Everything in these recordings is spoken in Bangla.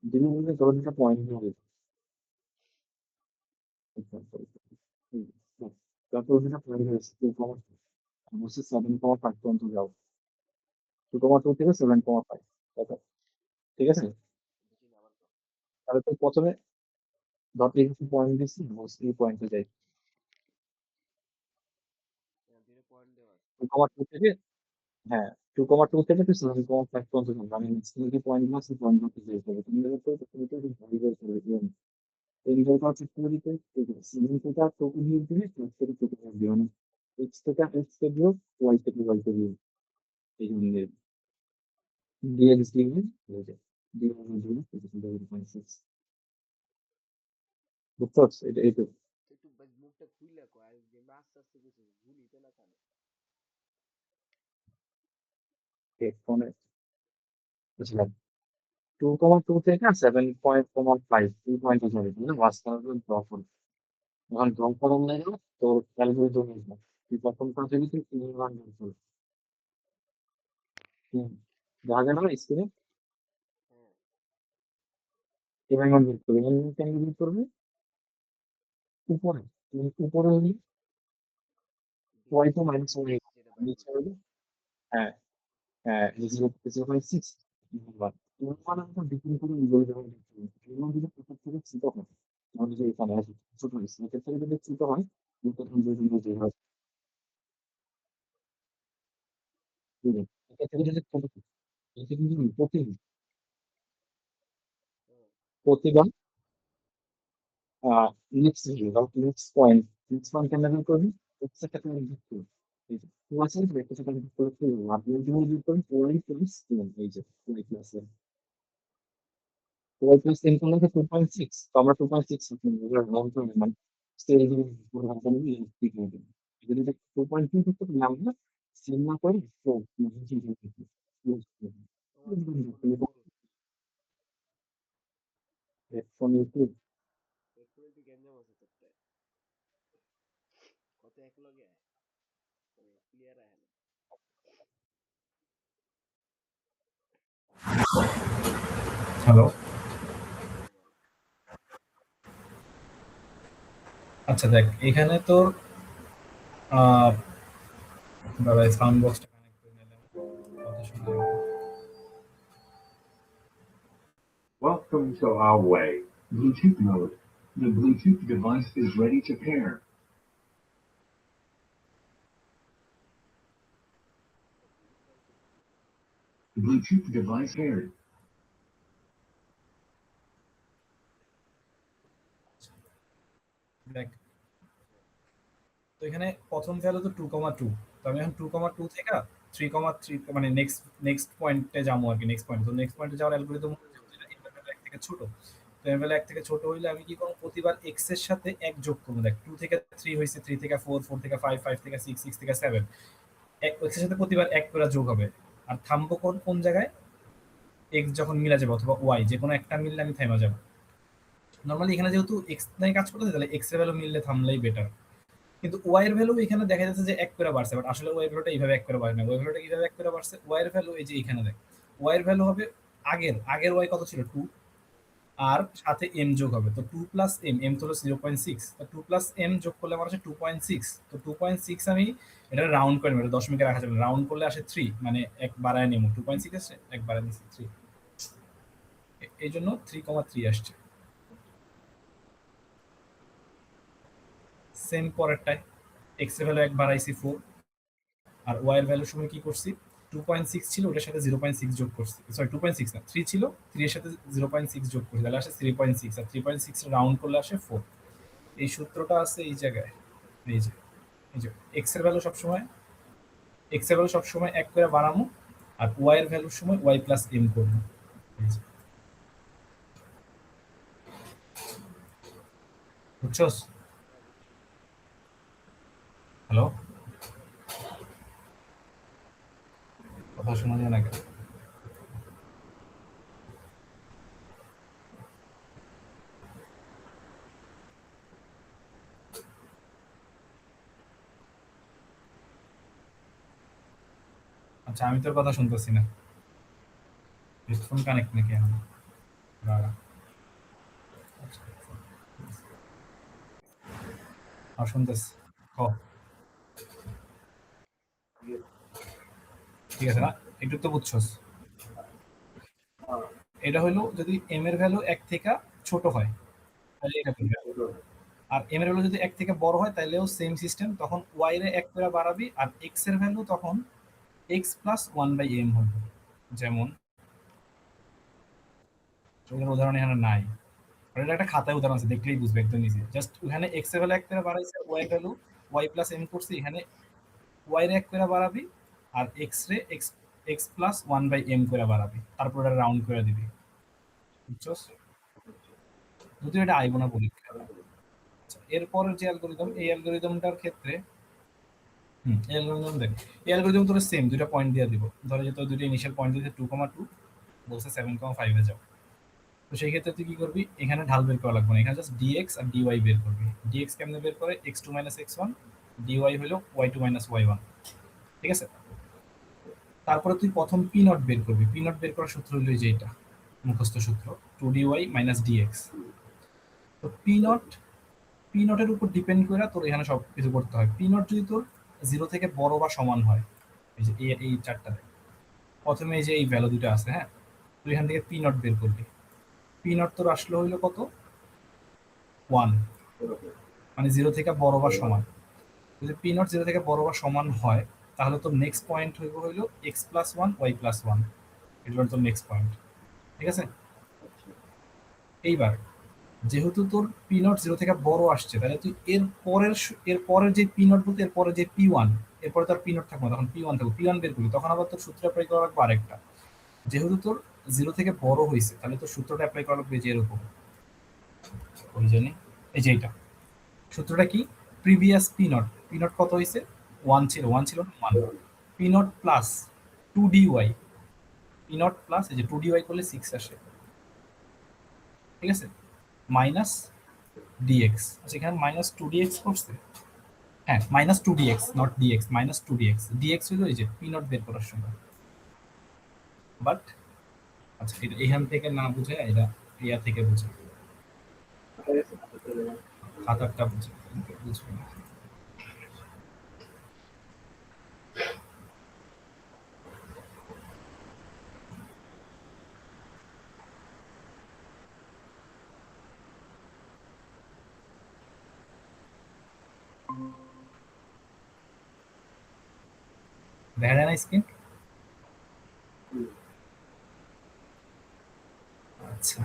যদি বলতে ধরুন একটা পয়েন্ট হবে। তারপর ওটা পয়েন্ট হয়েছে 2,2 অবশ্যই 7,5 পর্যন্ত যাও। 2,2 থেকে 7,5, দেখো, ঠিক আছে? তাহলে তো প্রথমে ধর এই কিছু পয়েন্ট দিচ্ছি, এই পয়েন্টে যাই। 2,2 থেকে, হ্যাঁ, 2,2 থেকে তুই 7,5 পর্যন্ত যাবো। আমি ম্যাক্সিমাম যে পয়েন্ট গুলো আছে পয়েন্ট গুলোতে যেতে হবে। তুমি দেখো তুমি তো ভেরিফাই করে দিও। ভেরিফাই করার চেষ্টা করি তো 7 থেকে টোকেন দিয়ে দিবি, 5 থেকে টোকেন দিয়ে দিবি। মানে এক্স থেকে এক্স কে দিও, ওয়াই থেকে ওয়াই কে দিও। এই জন্য দিয়ে দিচ্ছি হয়ে যায়। দিয়ে দিবি 0.6। বুঝতে পারছো? এটা এই তো একটু মুখটা খুইলা কয় আর যে আস্তে আস্তে কিছু ভুলিতে না কানে। ফোনে বুঝলাম। 2,2 থেকে 7.5 এই পয়েন্টে যাবে, মানে মাঝখানে ড্রপ হবে। যখন ড্রপ করার লাগে তো ক্যালকুলেটর নিয়ে তুই প্রথমটা থেকে তুই 3 বার বের করবি। দেখা যায় না স্ক্রিনে? হ্যাঁ, 3 বার বের করবি, কেন বের করবি? উপরে, উপরে হলে ওয়াই তো মাইনাস ওয়াই, যেটা বাইর নিচে করছি। হলে, হ্যাঁ হ্যাঁ, 0.6 বার। মানে তো ডিপেন্ড করে ইগোল যখন ইগোল যদি প্রথম থেকে ছোট হয়, তাহলে যে এখানে আছে ছোট হয়, সেক্ষেত্রে যদি ছোট হয়, প্রথম যে হয়, এক্ষেত্রে যদি ছোট হয়, এক্ষেত্রে কিন্তু হ্যাঁ, প্রতিবার নেক্সট ভিডিও নেক্সট পয়েন্ট কেন বের করবি? এক্স এর সাথে যুক্ত করবি। এই যে টু আছে, এক্স এর সাথে যুক্ত করতে হবে, আপনি যদি যুক্ত করেন ওয়াই প্লাস টেন, এই যে Y plus Y plus ten করলে 2.6, তো আমরা 2.6 রাউন্ড করে মানে স্টেজ পুরো রাউন্ড নিয়ে ঠিক হয়ে যাবে। যদি 2.2 করতে পারলে আমরা সেম না করে তো তোমার হেডফোনের খরচ ফোন ইউটিউব। হেডফোনে একটু গ্যাঞ্জাম আছে তোরটায়। কত এক লগে ক্লিয়ার আহে না। হ্যালো। হ্যাঁ বল। আচ্ছা দেখ, এখানে তোর দাঁড়ায় সাউন্ড বক্সটা কানেক্ট করে নিলাম, কথা শোনা যাবে। Welcome to our way. Bluetooth mode. The Bluetooth device is ready to pair. Bluetooth device paired. দেখ, তো এখানে প্রথম ভ্যালু তো 2,2, তো আমি এখন 2,2 থেকে 3,3 মানে নেক্সট নেক্সট পয়েন্টে যাবো আর কি। নেক্সট পয়েন্ট, তো নেক্সট পয়েন্টে যাওয়ার অ্যালগরিদম ইন্টারভ্যাল 1 থেকে ছোট। তো ইন্টারভ্যাল 1 থেকে ছোট হইলে আমি কি করব? প্রতিবার এক্স এর সাথে 1 যোগ করব। দেখ 2 থেকে 3 হইছে, 3 থেকে 4, 4 থেকে 5, 5 থেকে 6, 6 থেকে 7, এক্স এর সাথে প্রতিবার 1 করে যোগ হবে। আর থামবো কোন কোন জায়গায়? এক্স যখন মিলা যাবে অথবা ওয়াই, যে কোনো একটা মিললে আমি থেমে যাব। নরমালি এখানে যেহেতু এক্স নাই কাজ করতেছে, তাহলে এক্স এর ভ্যালু মিললে থামলেই বেটার। কিন্তু ওয়াই এর ভ্যালু এখানে দেখা যাচ্ছে যে 1 করে বাড়ছে, বাট আসলে ওয়াই এর ভ্যালুটা এইভাবে 1 করে বাড়ে না। ওয়াই ভ্যালুটা কিভাবে 1 করে বাড়ছে? ওয়াই এর ভ্যালু এই যে এখানে দেখ, ওয়াই এর ভ্যালু হবে আগের আগের ওয়াই কত ছিল? 2, আর সাথে এম যোগ হবে। তো 2 প্লাস এম, এম তো হলো 0.6, তো 2 প্লাস এম যোগ করলে আমার আসে 2.6। তো 2.6 আমি এটা রাউন্ড করে নেব, এটা দশমিকে রাখা যাবে না, রাউন্ড করলে আসে 3, মানে এক বাড়ায় নেব। 2.6 আসছে, এক বাড়ায় নিচ্ছি 3, এই জন্য 3,3 আসছে। সেম পরেরটায় এক্স এর ভ্যালু 1 বাড়াইছি 4, আর ওয়াই এর ভ্যালুর সময় কি করছি? 2.6 ছিল, ওটার সাথে 0.6 যোগ করছি। সরি 2.6 না, 3 ছিল, 3 এর সাথে 0.6 যোগ করছি, তাহলে আসে 3.6, আর 3.6 রাউন্ড করলে আসে 4। এই সূত্রটা আছে এই জায়গায়, এই যে এই যে এক্স এর ভ্যালু সবসময়, এক্স এর ভ্যালু সবসময় 1 করে বাড়ামো, আর ওয়াই এর ভ্যালুর সময় ওয়াই প্লাস এম করবো। এই যে, বুঝছস? হ্যাঁ বুঝছি। হ্যালো, কথা শোনা যায় না কেন? আচ্ছা, আমি তোর কথা শুনতেছি না। হেডফোন কানেক্ট নাকি এখন? দাঁড়া। আর শুনতেছি ক ঠিক আছে না, একটু তো বুঝছস। এটা হলো যদি এম এর ভ্যালু 1 থেকে ছোট হয় তাহলে এটা করবে, আর এম এর ভ্যালু যদি 1 থেকে বড় হয় তাহলেও সেম সিস্টেম, তখন ওয়াই এর 1 করে বাড়াবি আর এক্স এর ভ্যালু তখন এক্স প্লাস 1/m হবে। যেমন উদাহরণ এখানে নাই, এটা একটা খাতায় উদাহরণ আছে, দেখলেই বুঝবে একদম ইজি। জাস্ট ওখানে এক্স এর ভ্যালু 1 করে বাড়াইছে, ওয়াই এর ভ্যালু ওয়াই প্লাস এম করছি, এখানে ওয়াই এর 1 করে বাড়াবি আর এক্স রে এক্স এক্স প্লাস 1/m করে বাড়াবি, তারপর এটা রাউন্ড করে দিবি, বুঝছস? যদিও এটা আইব না পরীক্ষা। আচ্ছা, এরপরের যে অ্যালগরিদম, এই অ্যালগরিদমটার ক্ষেত্রে এই অ্যালগরিদম দেখ, এই অ্যালগরিদম তোর সেম দুইটা পয়েন্ট দিয়ে দিব, ধরে যে তোর দুইটা ইনিশিয়াল পয়েন্ট দিয়েছে 2,2 বলছে 7,5 এ যাও। তো সেই ক্ষেত্রে তুই কি করবি, এখানে ঢাল বের করা লাগবে না, এখানে জাস্ট dx আর dy বের করবি। dx কেমনে বের করে, x2 - x1, dy হলো y2 - y1, ঠিক আছে? তারপরে তুই প্রথম পি নট বের করবি, পি নট বের করার সূত্র হলো এই যে এটা মুখস্থ সূত্র, 2dy - dx। তো পি নটের উপর ডিপেন্ড করে তোর এখানে সব কিছু করতে হয়। পি নট যদি তোর 0 থেকে বড় বা সমান হয়, এই যে এই চারটা প্রথমে এই যে এই ভ্যালু দুটো আছে, হ্যাঁ, তুই এখান থেকে পি নট বের করবি। পি নট তোর আসলে হইলো কত, 1, মানে 0 থেকে বড় বা সমান। যদি পি নট 0 থেকে বড় বা সমান হয় তাহলে তোর নেক্সট পয়েন্ট হইলো x+1 y+1, এটা তোর নেক্সট পয়েন্ট, ঠিক আছে? এইবার যেহেতু তোর পি নট 0 থেকে বড় আসছে, তাহলে তুই এর পরের যে পি নট বলতে এর পরে যে p1, এরপরে তোর পি নট থাকবে তখন p1 থাকবে, p1 বের করবি, তখন আবার তোর সূত্র অ্যাপ্লাই করা লাগবে আরেকটা। যেহেতু তোর 0 থেকে বড় হয়েছে তাহলে তোর সূত্রটা অ্যাপ্লাই করা লাগবে যে এরকম, ওই জন্য এই যে এইটা সূত্রটা কি, প্রিভিয়াস পি নট কত হয়েছে, 1 ছিল, 1 ছিল 1, P naught plus 2dy, P naught plus এই যে 2dy করলে 6 আসে, ঠিক আছে, মাইনাস dx। আচ্ছা এখানে মাইনাস 2dx করছে, হ্যাঁ minus 2dx not dx, minus 2dx, dx হলো এই যে পি নট বের করার সময়। বাট আচ্ছা এটা এখান থেকে না বুঝে এটা ইয়া থেকে বুঝে, খাতারটা বুঝে, বুঝবে না। দেখা যায় না স্ক্রিন? আচ্ছা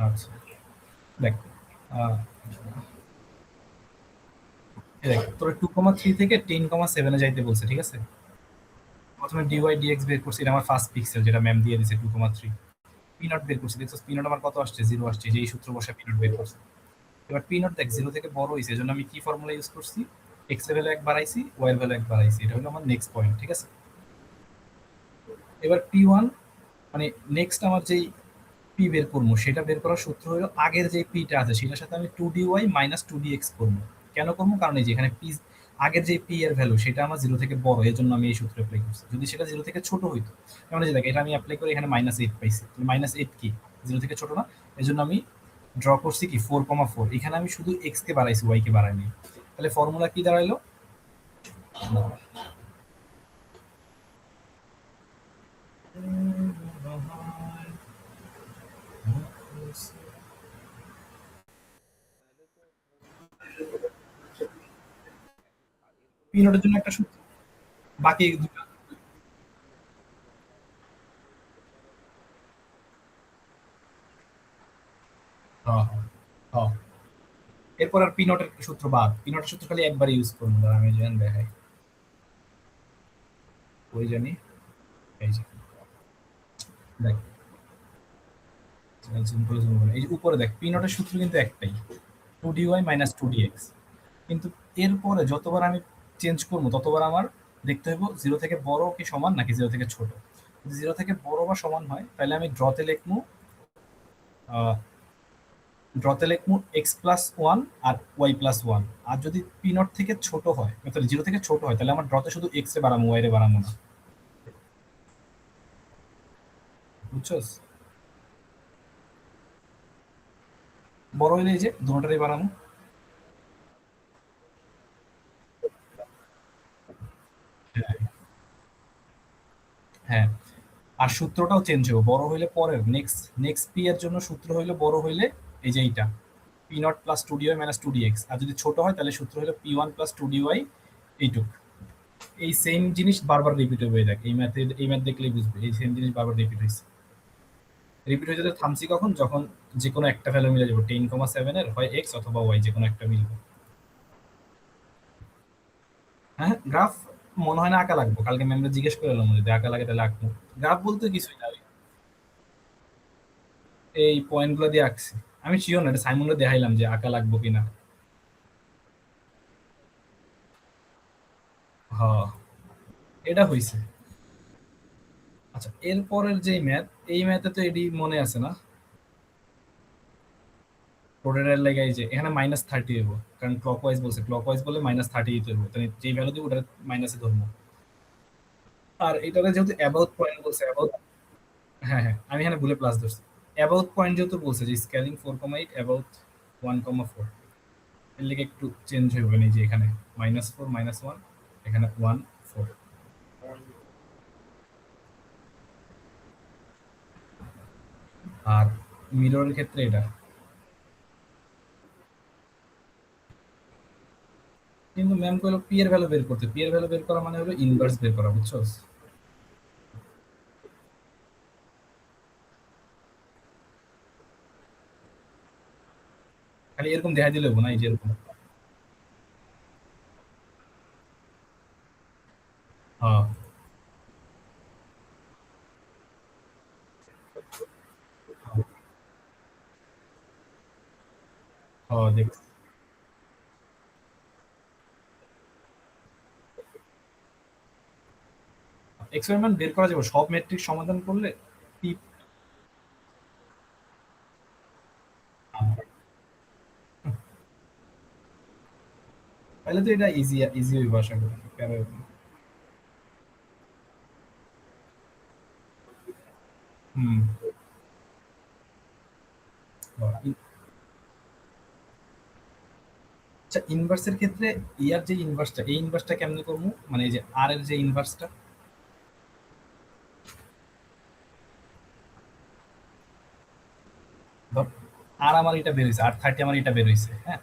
আচ্ছা দেখ, দেখ তোর 2,3 থেকে 10,7 এ যাইতে বলছে, ঠিক আছে? প্রথমে ডিওয়াই ডিএক্স বের করছি, এটা আমার ফার্স্ট পিক্সেল যেটা ম্যাম দিয়ে দিয়েছে 2,3। পি নট বের করছি, দেখছো পি নট আমার কত আসছে, 0 আসছে, যে এই সূত্র বসে পি নট বের করছে। এবার পি নট দেখ 0 থেকে বড় হয়েছে, এজন্য আমি কি ফর্মুলা ইউজ করছি, এক্স এর ভ্যালু 1 বাড়াইছি, ওয়াই এর ভ্যালু 1 বাড়াইছি, এটা হলো আমার নেক্সট পয়েন্ট, ঠিক আছে? এবার পি1 মানে নেক্সট আমার যেই পি বের করবো সেটা বের করার সূত্র হলো আগের যে পিটা আছে সেটার সাথে আমি 2dy - 2dx করবো। কেন করবো, কারণ এই যে এখানে পি আগের যে পি এর ভ্যালু সেটা আমার 0 থেকে বড়, এর জন্য আমি এই সূত্র অ্যাপ্লাই করছি। যদি সেটা 0 থেকে ছোট হইতো, যেমন এই যে দেখ এটা আমি অ্যাপ্লাই করে এখানে -8 পাইছি, -8 কি 0 থেকে ছোট না, এর জন্য আমি ড্র করছি কি 4,4, এখানে আমি শুধু x কে বাড়াইছি, y কে বাড়াইনি। তাহলে ফর্মুলা কি দাঁড়াইলো, পি নোটের জন্য একটা সূত্র, বাকি দুটো হ্যাঁ হ্যাঁ। এরপর আর পি নোটের সূত্র বাদ, পি নোটের সূত্র খালি একবার ইউজ করবো, ধর আমি যেন দেখাই ওই জানি, এই যে দেখ এই যে উপরে দেখ পি নোটের সূত্র কিন্তু একটাই, 2dy - 2dx, কিন্তু এরপরে যতবার আমি চেঞ্জ করবো ততবার আমার দেখতে হবে 0 থেকে বড় কি সমান নাকি 0 থেকে ছোট। যদি 0 থেকে বড় বা সমান হয় তাহলে আমি ড্রতে লিখবো x+1 আর y+1, আর যদি পি নট থেকে ছোট হয় তাহলে 0 থেকে ছোট হয় তাহলে আমার ড্রতে শুধু x এ বাড়াবো, y এ বাড়াবো না। বুঝছস? বড় হইলে এই যে দুটোটারই বাড়ানো। হ্যাঁ, হ্যাঁ। আর সূত্রটাও চেঞ্জ হবে বড় হইলে পরের নেক্সট নেক্সট পি এর জন্য সূত্র হইলো বড় হইলে এই যে এইটা P naught plus two dy minus two dx, আর যদি ছোট হয় তাহলে সূত্র হলো P one plus two dy এইটুক। এই সেম জিনিস বারবার রিপিট হয়ে থাকে, এই ম্যাথ দেখলেই বুঝবে এই সেম জিনিস বারবার রিপিট হয়েছে। রিপিট হয়ে যেতে থামছি কখন, যখন যে কোনো একটা ভ্যালু মিলে যাবে 10,7 এর হয় এক্স অথবা ওয়াই, যে কোনো একটা মিলবে। হ্যাঁ, গ্রাফ মনে হয় না আঁকা লাগবো, কালকে ম্যামরা জিজ্ঞেস করে এলাম যদি আঁকা লাগে তাহলে আঁকবো। গ্রাফ বলতে কিছুই না, এই পয়েন্ট গুলো দিয়ে আঁকছি। আমি শিওর না, এটা সাইমনকে দেখাইলাম যে আঁকা লাগবো কিনা। হ্যাঁ, এটা হইছে। আচ্ছা, এরপরের যে ম্যাথ, এই ম্যাথে তো এডি মনে আছে না, রোটেটের লাগে এই যে এখানে -30 হইব, কারণ ক্লকওয়াইজ বলছে, ক্লকওয়াইজ বলে -30 দিতে হইব, তাহলে যেই ভ্যালু দিব ওটা মাইনাসে ধরবো। আর এটাকে যেহেতু অ্যাবাউট পয়েন্ট বলছে, অ্যাবাউট, হ্যাঁ হ্যাঁ আমি এখানে ভুলে প্লাস ধরছি। অ্যাবাউট পয়েন্ট যেহেতু বলছে যে স্কেলিং 4,8 অ্যাবাউট 1,4, এর লিগে একটু চেঞ্জ হইবে না, এই যে এখানে -4 -1, এখানে 1 4। আর মিররের ক্ষেত্রে এটা কিন্তু ম্যাম কইলো পি এর ভ্যালু বের করতে, পি এর ভ্যালু বের করা মানে হলো ইনভার্স বের করা, বুঝছস? খালি এরকম দেখাই দিলে হবো না, এই যে এরকম। হ্যাঁ, হ্যাঁ দেখ, এক্সপেরিমেন্ট বের করা যাবে সব ম্যাট্রিক্স সমাধান করলে। পি, তাহলে তো এটা ইজি ইজি হইব আশা করি, কারণ হুম, আচ্ছা ইনভার্সের ক্ষেত্রে ইয়ার যে ইনভার্সটা, এই ইনভার্সটা কেমনে করবো, মানে এই যে আর এর যে ইনভার্সটা, ধর আর আমার এটা বের হয়েছে, R30 আমার এটা বের হয়েছে, হ্যাঁ,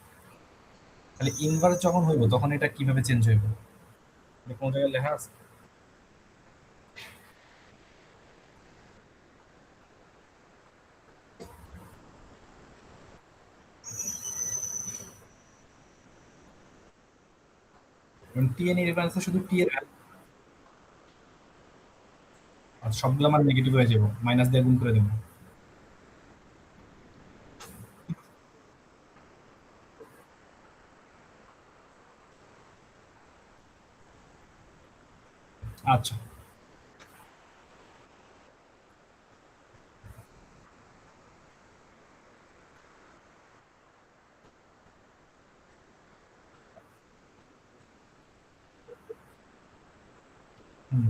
তাহলে ইনভার্স যখন হইব তখন এটা কিভাবে চেঞ্জ হইব, এটা কোন জায়গায় লেখা আছে? 10 এর ইনভার্সে শুধু টি এর আর সবগুলো আমার নেগেটিভ হয়ে যাবো, মাইনাস দিয়ে গুণ করে দেবো। আচ্ছা, হুম।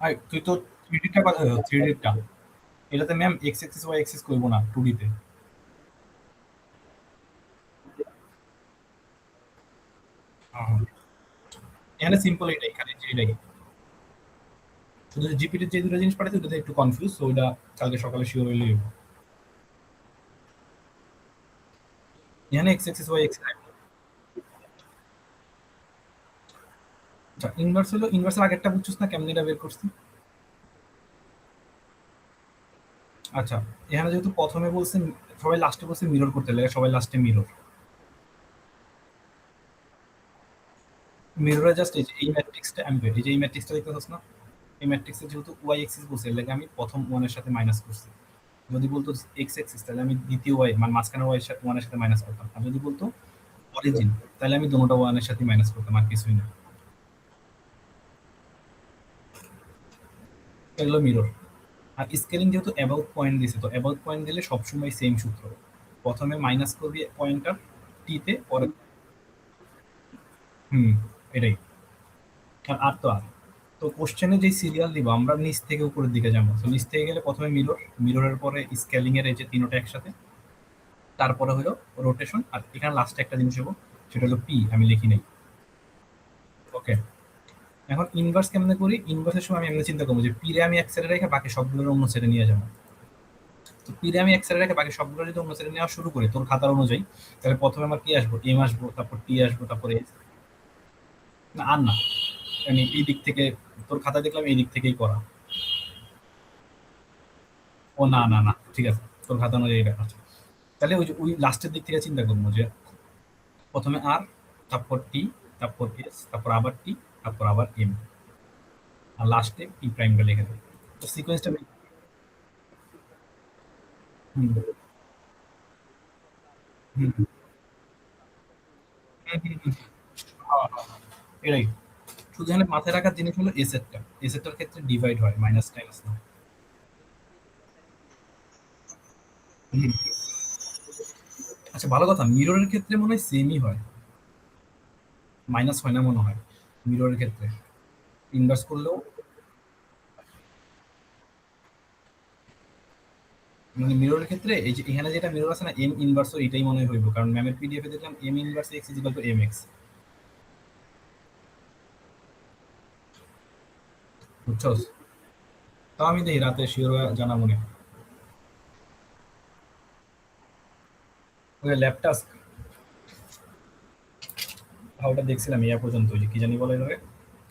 আর তুই তো থ্রি ডিটা কথা, থ্রি ডিটা এটাতে ma'am X axis Y axis করবো না 2D তে। হ্যাঁ, এখানে সিম্পল এটাই, খালি যে এটাই, শুধু জিপিটির যে দুটো জিনিস পাঠাচ্ছে ওটাতে একটু কনফিউজ, তো ওইটা কালকে সকালে শিওর হইলেই হবে। এখানে এক্স এক্সিস ওয়াই এক্সিস। আচ্ছা ইনভার্স হলো, ইনভার্সের আগেরটা বুঝছিস না কেমনে এটা বের করছি? আচ্ছা, এখানে যেহেতু প্রথমে বলছে, সবাই লাস্টে বলছে মিরর করতে লাগে, সবাই লাস্টে মিরর, মিররে জাস্ট এই ম্যাট্রিক্সটা আমি এই যে এই ম্যাট্রিক্সটা দেখতে পাচ্ছ না, এই ম্যাট্রিক্সে যেহেতু ওয়াই এক্সিস বলছে এর লাগে আমি প্রথম ওয়ানের সাথে মাইনাস করছি। যদি বলতো এক্স এক্সিস তাহলে আমি দ্বিতীয় ওয়াই মানে মাঝখানে ওয়াই সাথে ওয়ানের সাথে মাইনাস করতাম, আর যদি বলতো অরিজিন তাহলে আমি দুটোটা ওয়ানের সাথে মাইনাস করতাম, আর কিছুই না। এগুলো মিরর। আর স্কেলিং যেহেতু অ্যাবাউট পয়েন্ট দিছে, তো অ্যাবাউট পয়েন্ট দিলে সবসময় সেম সূত্র, প্রথমে মাইনাস করবি পয়েন্টার টিতে, পরে হুম এটাই। আর তো আর তো কোশ্চেনে যে সিরিয়াল দিব আমরা নিচ থেকে উপরের দিকে যাবো, তো নিচ থেকে গেলে প্রথমে মিরর, মিররের পরে স্কেলিং এর এই যে তিনটা একসাথে, তারপরে হলো রোটেশন, আর এখানে লাস্টে একটা জিনিস হবো সেটা হলো পি, আমি লিখি নাই। ওকে, এখন ইনভার্স কেমনে করি? ইনভার্সের সময় আমি এমনি চিন্তা করবো যে পিরে আমি এক সাইডে রেখে বাকি সবগুলোর অন্য সাইডে নিয়ে যাবো। তো পিরে আমি এক সাইডে রেখে বাকি সবগুলো যদি অন্য সাইডে নেওয়া শুরু করি তোর খাতার অনুযায়ী, তাহলে প্রথমে আমার কি আসবো? এম আসবো, তারপর টি আসবো, তারপর এস। না আর না, মানে এই দিক থেকে তোর খাতা দেখলাম এই দিক থেকেই করা। ও না না না, ঠিক আছে, তোর খাতা অনুযায়ী এটা আছে। তাহলে ওই যে ওই লাস্টের দিক থেকে চিন্তা করবো যে প্রথমে আর, তারপর টি, তারপর এস, তারপর আবার টি, তারপর আবার এম, আর লাস্টে পি প্রাইমটা লিখে দেবো। তো সিকোয়েন্সটা হুম হুম হুম হুম হুম, হ্যাঁ, হ্যাঁ, এটাই। শুধু এখানে মাথায় রাখার জিনিস হলো এসেটটা, এসেটটার ক্ষেত্রে ডিভাইড হয়, মাইনাস টাইনাস না। হুম। আচ্ছা ভালো কথা, মিররের ক্ষেত্রে মনে হয় সেমই হয়, মাইনাস হয় না মনে হয় মিররের ক্ষেত্রে, ইনভার্স করলেও। মানে মিররের ক্ষেত্রে এই যে এখানে যেটা মিরর আছে না, এম ইনভার্সও এটাই মনে হয় হইব, কারণ ম্যামের পিডিএফ এ দেখলাম M inverse X is equal to M X. বুঝছস? তাও আমি দেখি রাতে শিওর জানা মনে। ওই ল্যাব টাস্ক, ওটা দেখছিলাম ইয়া পর্যন্ত, ওই যে কি জানি বলে এটাকে,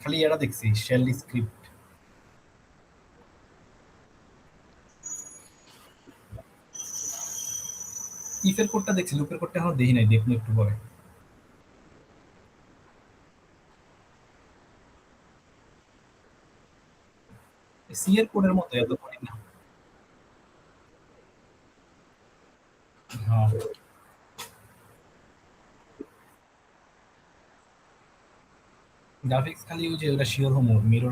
খালি এটা দেখছি শেল স্ক্রিপ্ট। ইফের কোডটা দেখছি, লুপের কোডটা এখনো দেখি নাই, দেখবো একটু পরে। সি এর কোডের মতো এত কঠিন না। হ্যাঁ, গ্রাফিক্স খালি ওই যে ওটা শিওর হোমো মিরর